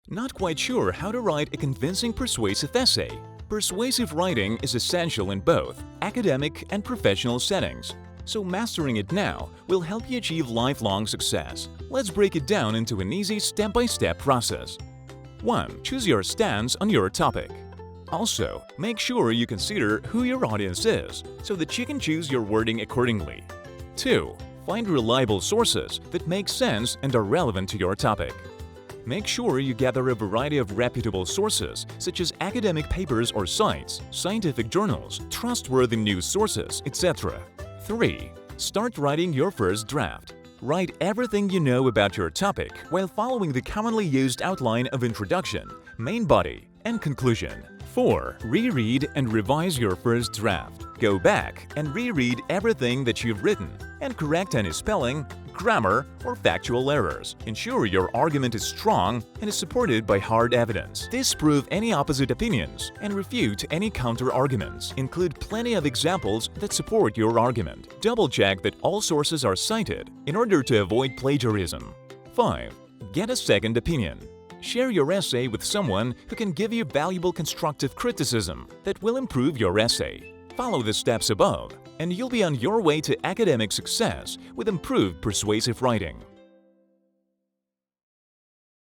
Not quite sure how to write a convincing persuasive essay? Persuasive writing is essential in both academic and professional settings, so mastering it now will help you achieve lifelong success. Let's break it down into an easy step-by-step process. 1. Choose your stance on your topic. Also, make sure you consider who your audience is so that you can choose your wording accordingly. 2. Find reliable sources that make sense and are relevant to your topic. Make sure you gather a variety of reputable sources such as academic papers or sites, scientific journals, trustworthy news sources, etc. 3. Start writing your first draft. Write everything you know about your topic while following the commonly used outline of introduction, main body, and conclusion. 4. Reread and revise your first draft. Go back and reread everything that you've written and correct any spelling, grammar, or factual errors. Ensure your argument is strong and is supported by hard evidence. Disprove any opposite opinions and refute any counter-arguments. Include plenty of examples that support your argument. Double-check that all sources are cited in order to avoid plagiarism. 5. Get a second opinion. Share your essay with someone who can give you valuable constructive criticism that will improve your essay. Follow the steps above, and you'll be on your way to academic success with improved persuasive writing.